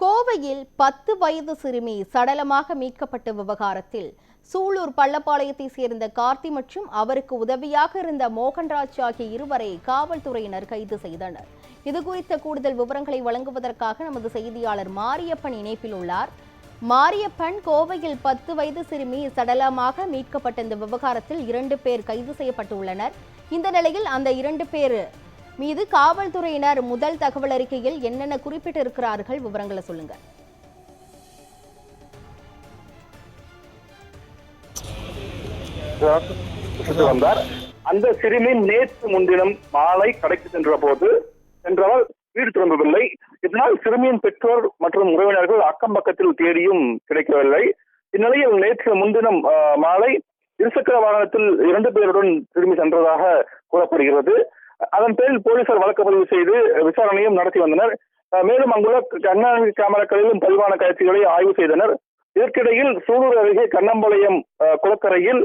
கோவையில் 10 வயது சிறுமி சடலமாக மீட்கப்பட்ட விவகாரத்தில் சூலூர் பள்ளப்பாளையத்தை சேர்ந்த கார்த்தி மற்றும் அவருக்கு உதவியாக இருந்த மோகன்ராஜ் ஆகிய இருவரை காவல்துறையினர் கைது செய்தனர். இதுகுறித்த கூடுதல் விவரங்களை வழங்குவதற்காக நமது செய்தியாளர் மாரியப்பன் இணைப்பில் உள்ளார். மாரியப்பன், கோவையில் 10 வயது சிறுமி சடலமாக மீட்கப்பட்ட இந்த விவகாரத்தில் 2 பேர் கைது செய்யப்பட்டுள்ளனர். இந்த நிலையில் அந்த 2 பேர் மீது காவல்துறையினர் முதல் தகவல் அறிக்கையில் என்னென்ன குறிப்பிட்டிருக்கிறார்கள், விவரங்களை சொல்லுங்க. அந்த சிறுமி நேற்று முன்தினம் மாலை கடைக்கு சென்றவர் வீடு திரும்பவில்லை. இதனால் சிறுமியின் பெற்றோர் மற்றும் உறவினர்கள் அக்கம் பக்கத்தில் தேடியும் கிடைக்கவில்லை. இந்நிலையில் நேற்று முன்தினம் மாலை இருசக்கர வாகனத்தில் 2 பேருடன் சிறுமி சென்றதாக கூறப்படுகிறது. அதன் பேரில் போலீசார் வழக்கு பதிவு செய்து விசாரணையும் நடத்தி வந்தனர். மேலும் அங்குள்ள கண்காணிப்பு கேமராக்களிலும் பதிவான காட்சிகளை ஆய்வு செய்தனர். இதற்கிடையில் சூலூர் அருகே கண்ணம்பாளையம் குளக்கரையில்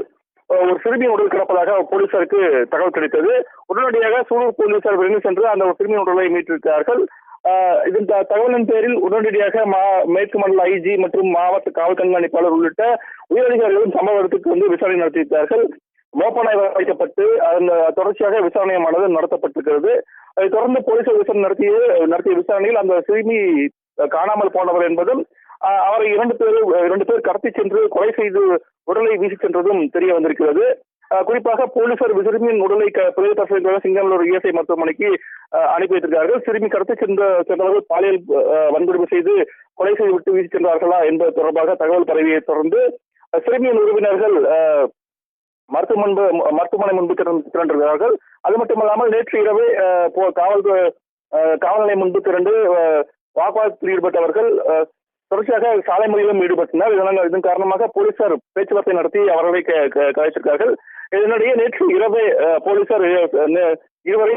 ஒரு சிறுமியின் உடல் கிடப்பதாக போலீசாருக்கு தகவல் கிடைத்தது. உடனடியாக சூலூர் போலீசார் விரைந்து சென்று அந்த சிறுமியின் உடலை மீட்டிருக்கிறார்கள். இதன் தகவலின் பேரில் உடனடியாக மேற்கு மண்டல ஐஜி மற்றும் மாவட்ட காவல் கண்காணிப்பாளர் உள்ளிட்ட உயரதிகாரிகளும் சம்பவ இடத்துக்கு வந்து விசாரணை நடத்தியிருக்கிறார்கள். மோப்பனாய் வைக்கப்பட்டு அதன் தொடர்ச்சியாக விசாரணையானது நடத்தப்பட்டிருக்கிறது. அதை தொடர்ந்து போலீசார் விசாரணை நடத்திய விசாரணையில் அந்த சிறுமி காணாமல் போனவர் என்பதும் அவரை 2 பேர் கடத்தி சென்று கொலை செய்து உடலை வீசி சென்றதும் தெரிய வந்திருக்கிறது. குறிப்பாக போலீசார் சிறுமியின் உடலை பிரேத சிங்கநல்லூர் இஎஸ்ஐ மருத்துவமனைக்கு அனுப்பி வைத்திருக்கிறார்கள். சிறுமி கடத்தி சென்றவர்கள் பாலியல் வன்கொடுமை செய்து கொலை செய்துவிட்டு வீசி சென்றார்களா என்பது தொடர்பாக தகவல் பரவியை தொடர்ந்து சிறுமியின் உறவினர்கள் மருத்துவமனை முன்பு திரண்டிருக்கிறார்கள். அது மட்டுமல்லாமல் நேற்று இரவே காவல் நிலையம் முன்பு திரண்டு வாக்குவாதத்தில் ஈடுபட்டவர்கள் தொடர்ச்சியாக சாலை மறியலிலும் ஈடுபட்டனர். இதன் காரணமாக போலீசார் பேச்சுவார்த்தை நடத்தி அவர்களை கலைத்திருக்கிறார்கள். இதனிடையே நேற்று இரவே போலீசார் இருவரை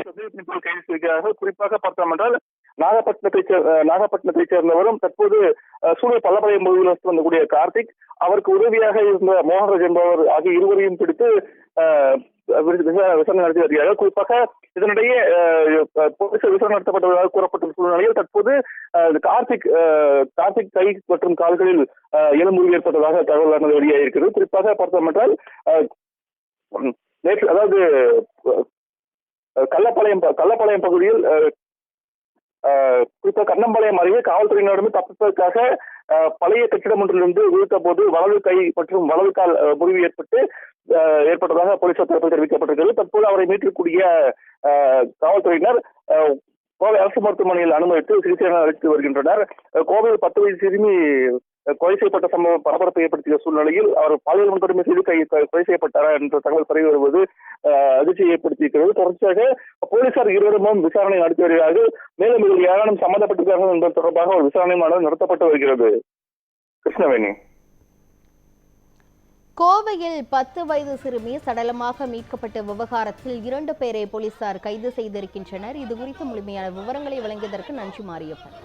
கைது செய்கிறார்கள். குறிப்பாக பார்த்தோம் என்றால் நாகப்பட்டினத்தை சேர்ந்தவரும் தற்போது சூலூர் பள்ளப்பாளையம் பகுதியில் வசித்து வந்தக்கூடிய கார்த்திக், அவருக்கு உதவியாக இருந்த மோகன்ராஜ் என்பவர் ஆகிய இருவரையும் பிடித்து விசாரணை நடத்தி வருகிறார்கள். குறிப்பாக இதனிடையே போலீசார் விசாரணை நடத்தப்பட்டதாக கூறப்பட்ட சூழ்நிலையில் தற்போது கார்த்திக் கை மற்றும் கால்களில் எலும்புரிவு ஏற்பட்டதாக தகவலானது வெளியாகியிருக்கிறது. குறிப்பாக பார்த்தோம் என்றால் நேற்று அதாவது கள்ளப்பாளையம் பகுதியில் குறிப்பாக கண்ணம்பாளையம் அருகே காவல்துறையினரிடம் தப்பிப்பதற்காக பழைய கட்டிடம் ஒன்றிலிருந்து விழுத்த போது வலது கை மற்றும் வலது கால் முறிவு ஏற்பட்டதாக போலீசார் தரப்பில் தெரிவிக்கப்பட்டிருக்கிறது. தற்போது அவரை மீட்கக்கூடிய காவல்துறையினர் கோவை அரசு மருத்துவமனையில் அனுமதித்து சிகிச்சை அளித்து வருகின்றனர். கோவையில் 10 வயது சிறுமி கொலை செய்யப்பட்ட சம்பவம் பரபரப்பை ஏற்படுத்திய சூழ்நிலையில் அவர் பாலியல் வன்கொடுமை செய்து கொலை செய்யப்பட்டாரா என்ற தகவல் பரவி வருவது அதிர்ச்சியை ஏற்படுத்தியிருக்கிறது. தொடர்ச்சியாக போலீசார் இருவரும் விசாரணை நடத்தி வருகிறார்கள். மேலும் இதில் யாரும் சம்பந்தப்பட்டிருக்கிறார்கள் என்பது தொடர்பாக ஒரு விசாரணையானது நடத்தப்பட்டு வருகிறது. கிருஷ்ணவேணி. கோவையில் 10 வயது சிறுமி சடலமாக மீட்கப்பட்ட விவகாரத்தில் 2 பேரை போலீசார் கைது செய்திருக்கின்றனர். இது குறித்து முழுமையான விவரங்களை வழங்கியதற்கு நன்றி மாரியப்பன்.